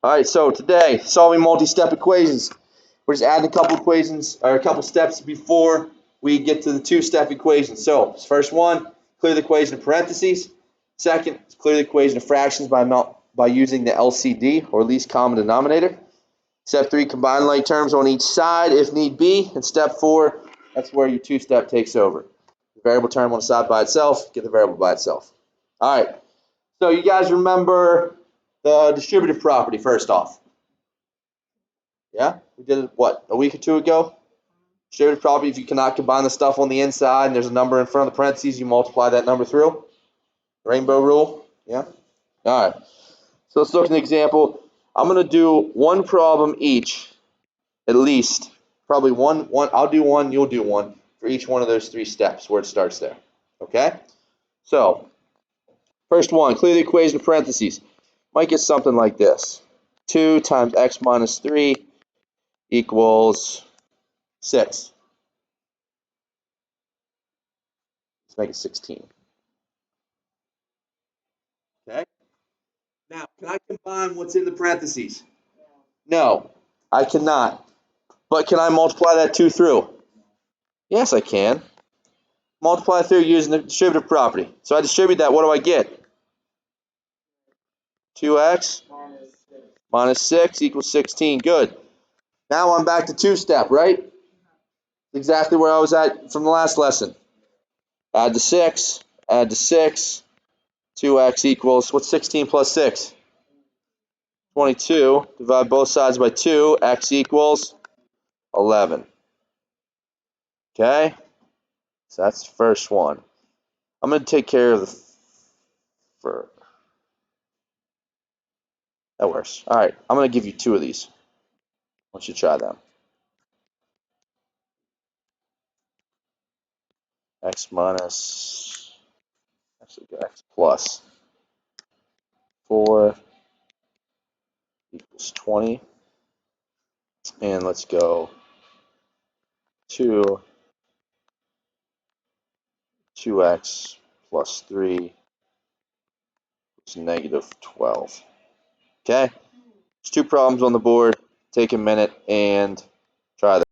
All right, so today, solving multi-step equations. We're just adding a couple equations or a couple steps before we get to the two-step equation. So, first one, clear the equation of parentheses. Second, clear the equation of fractions by using the LCD, or least common denominator. Step 3, combine like terms on each side if need be. And step 4, that's where your two-step takes over. The variable term on the side by itself, get the variable by itself. All right, so you guys remember the distributive property first off. Yeah, we did it, what, a week or two ago? Distributive property, if you cannot combine the stuff on the inside and there's a number in front of the parentheses, you multiply that number through. Rainbow rule, yeah? All right, so let's look at an example. I'm going to do one problem each, at least. Probably one. I'll do one, you'll do one for each one of those three steps where it starts there. Okay? So, first one, clear the equation of parentheses. Might get something like this. 2 times x minus 3 equals 6. Let's make it 16. Okay? Now, can I combine what's in the parentheses? No, I cannot. But can I multiply that 2 through? Yes, I can. Multiply through using the distributive property. So I distribute that, what do I get? 2x minus 6 equals 16. Good. Now I'm back to two-step, right? Exactly where I was at from the last lesson. Add the 6, add the 6. 2x equals, what's 16 plus 6? 22. Divide both sides by 2. X equals 11. Okay? So that's the first one. I'm going to take care of the first. That works. All right. I'm going to give you 2 of these. I want you to try them. X minus, actually x plus 4 equals 20. And let's go 2x plus 3 is negative 12. Okay? There's 2 problems on the board. Take a minute and try that.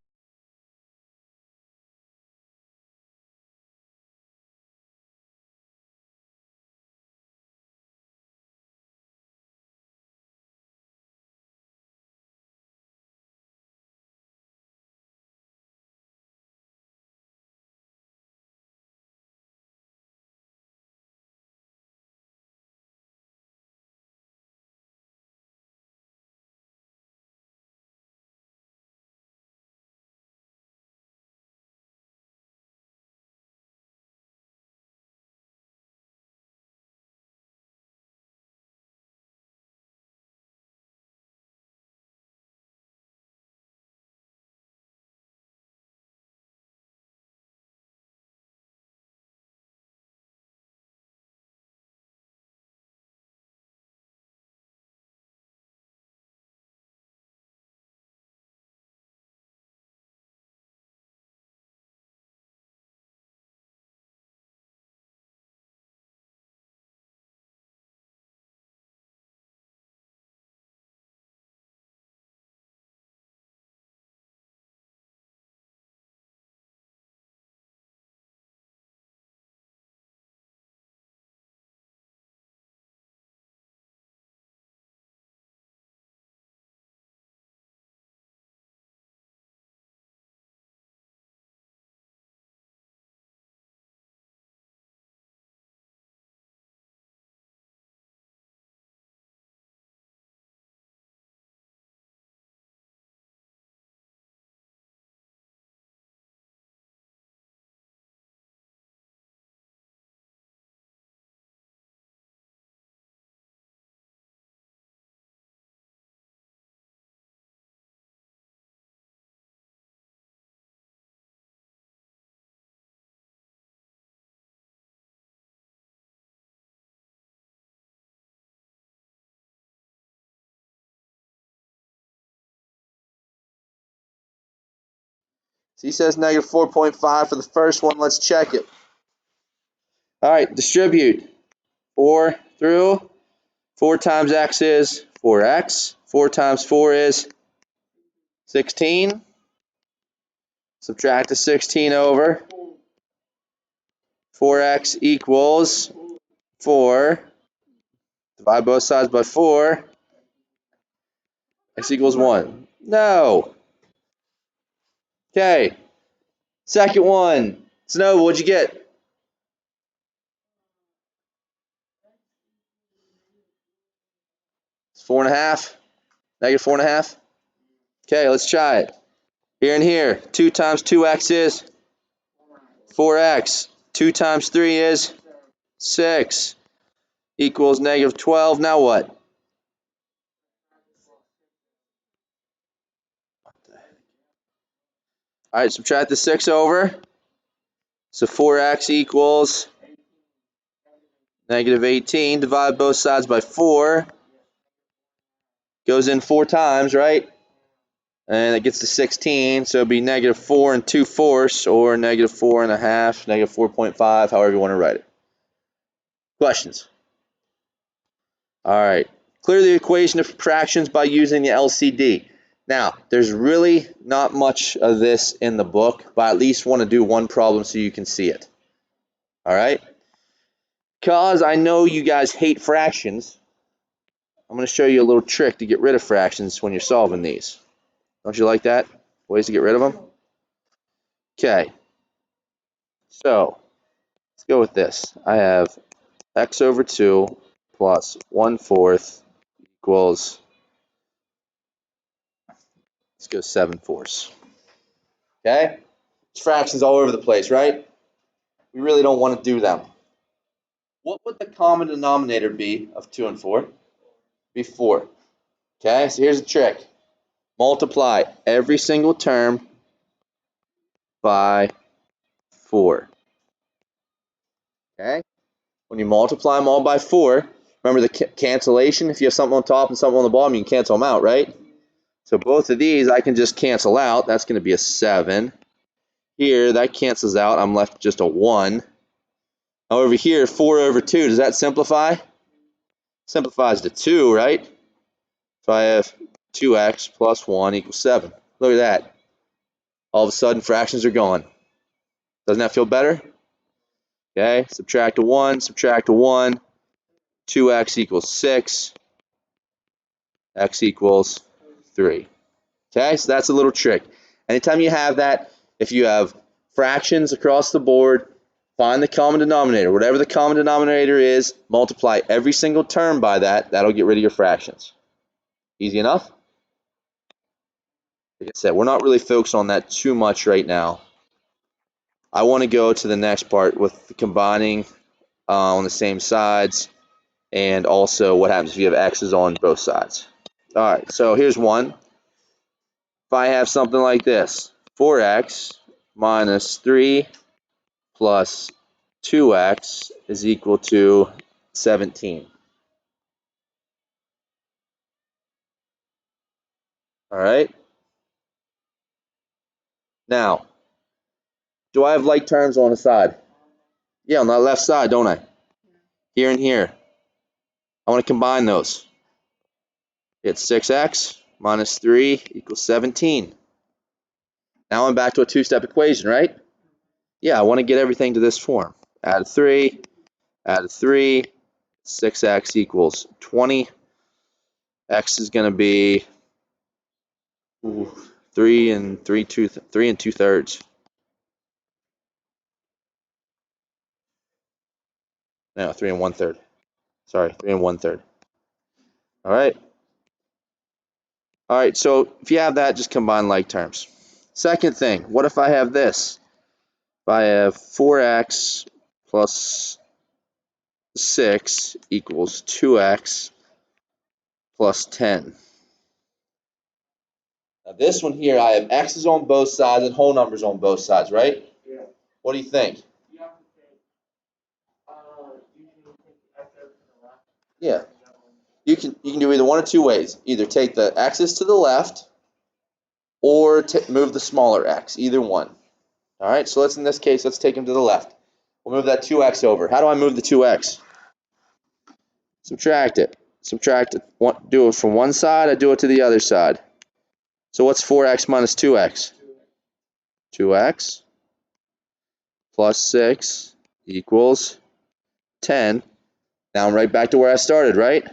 So he says negative 4.5 for the first one. Let's check it. All right, distribute 4 through. 4 times x is 4x. 4 times 4 is 16. Subtract the 16 over. 4x equals 4. Divide both sides by 4. X equals 1. No. Okay. Second one. Snow, what'd you get? It's 4.5. Negative 4.5. Okay, let's try it. Here and here. 2 times 2x is 4x. 2 times 3 is 6. Equals negative 12. Now what? All right, subtract the 6 over. So 4x equals negative 18. Divide both sides by 4. Goes in 4 times, right? And it gets to 16. So it'd be negative 4 and 2/4, or negative 4.5, negative 4.5, however you want to write it. Questions? All right. Clear the equation of fractions by using the LCD. Now, there's really not much of this in the book, but I at least want to do one problem so you can see it. All right? Because I know you guys hate fractions, I'm going to show you a little trick to get rid of fractions when you're solving these. Don't you like that? Ways to get rid of them? Okay. So, let's go with this. I have x over 2 plus 1/4 equals, let's go 7/4. Okay? It's fractions all over the place, right? We really don't want to do them. What would the common denominator be of 2 and 4? Be 4. Okay, so here's the trick. Multiply every single term by 4. Okay? When you multiply them all by 4, remember the cancellation? If you have something on top and something on the bottom, you can cancel them out, right? So both of these I can just cancel out. That's going to be a 7. Here, that cancels out. I'm left with just a 1. Over here, 4 over 2, does that simplify? Simplifies to 2, right? So I have 2x plus 1 equals 7. Look at that. All of a sudden, fractions are gone. Doesn't that feel better? Okay, subtract a 1, subtract a 1. 2x equals 6. X equals 3. Okay, so that's a little trick. Anytime you have that, if you have fractions across the board, find the common denominator. Whatever the common denominator is, multiply every single term by that. That'll get rid of your fractions. Easy enough? Like I said, we're not really focused on that too much right now. I want to go to the next part with the combining on the same sides, and also what happens if you have x's on both sides. All right, so here's one. If I have something like this, 4x minus 3 plus 2x is equal to 17. All right. Now, do I have like terms on the side? Yeah, on the left side, don't I? Here and here. I want to combine those. It's 6x minus 3 equals 17. Now I'm back to a two-step equation, right? Yeah, I want to get everything to this form. Add a 3, add a 3, 6x equals 20. X is going to be 3 and 2/3. No, 3 and 1/3. Sorry, 3 and 1/3. All right. All right, so if you have that, just combine like terms. Second thing, what if I have this? If I have 4x plus 6 equals 2x plus 10. Now this one here, I have x's on both sides and whole numbers on both sides, right? Yeah. What do you think? You have to take, usually take the x over to the left. Yeah. You can do either one of two ways. Either take the x's to the left or move the smaller x, either one. All right, so in this case, let's take them to the left. We'll move that 2x over. How do I move the 2x? Subtract it. subtract one, do it from one side, I do it to the other side. So what's 4x minus 2x? 2x plus 6 equals 10. Now I'm right back to where I started, right?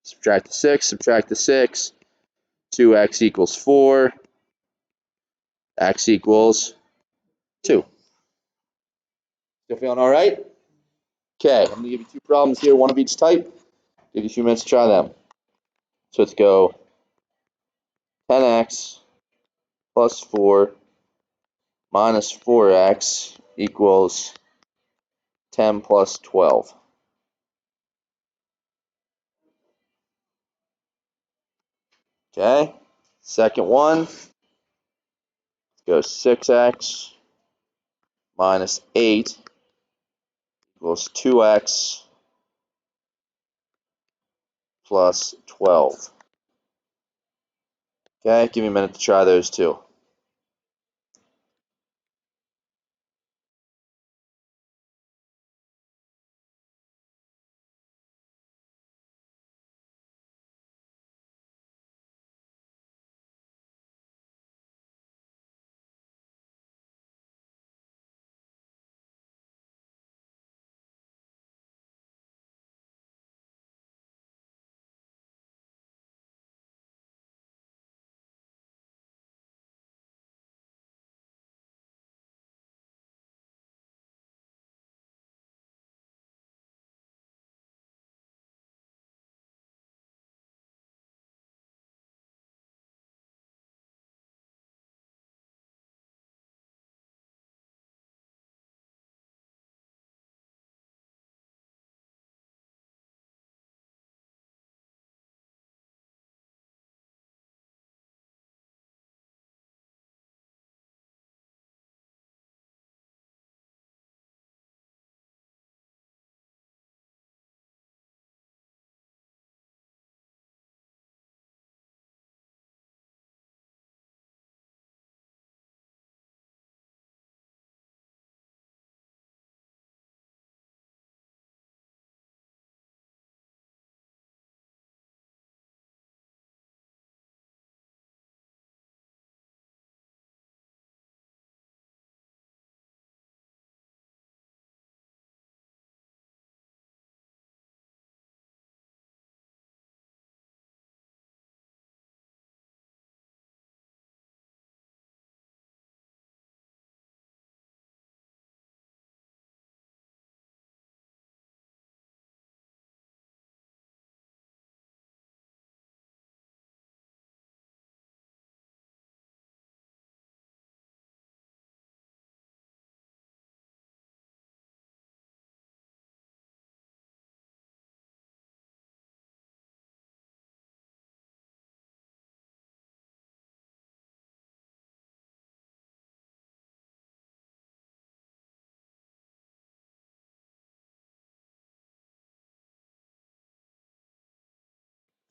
Subtract the 6, subtract the 6. 2x equals 4. X equals 2. Still feeling all right? Okay, I'm going to give you two problems here, one of each type. Give you a few minutes to try them. So let's go 10x plus 4 minus 4x equals 10 plus 12. Okay, second one, let's go 6x minus 8 equals 2x plus 12. Okay, give me a minute to try those two.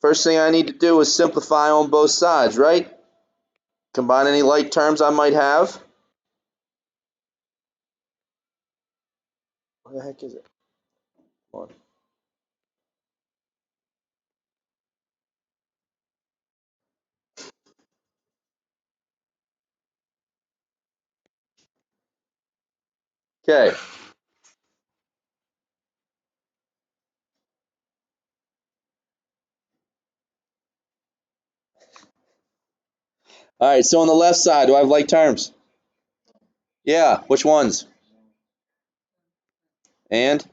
First thing I need to do is simplify on both sides, right? Combine any like terms I might have. What the heck is it? Come on. Okay. All right, so on the left side, do I have like terms? Yeah, which ones? And?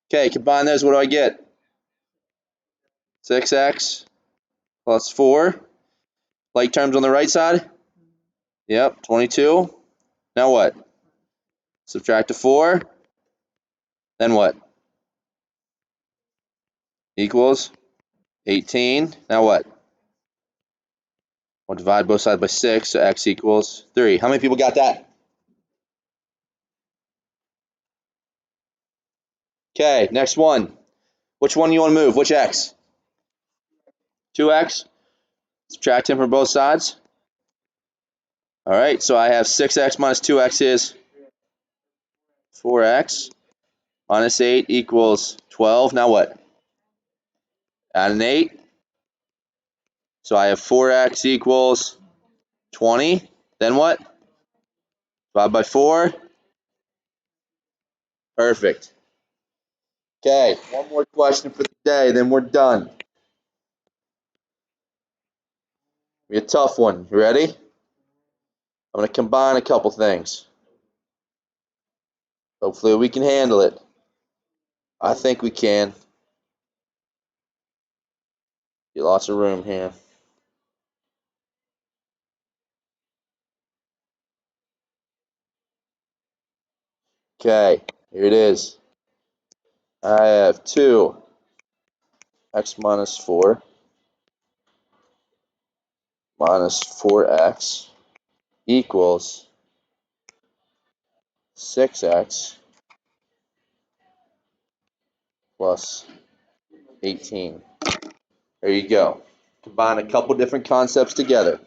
Okay, combine those, what do I get? 6x plus 4. Like terms on the right side? Yep, 22. Now what? Subtract a 4. Then what? Equals 18. Now what? We'll divide both sides by 6, so x equals 3. How many people got that? Okay, next one. Which one do you want to move? Which x? 2x? Subtract 10 from both sides. All right, so I have 6x minus 2x is 4x minus 8 equals 12. Now what? Add an 8. So I have 4x equals 20. Then what? Divide by 4. Perfect. Okay, one more question for the day, then we're done. Be a tough one. You ready? I'm going to combine a couple things. Hopefully we can handle it. I think we can. Get lots of room here. Okay, here it is. I have 2x minus 4 minus 4x equals 6x plus 18. There you go. Combine a couple different concepts together.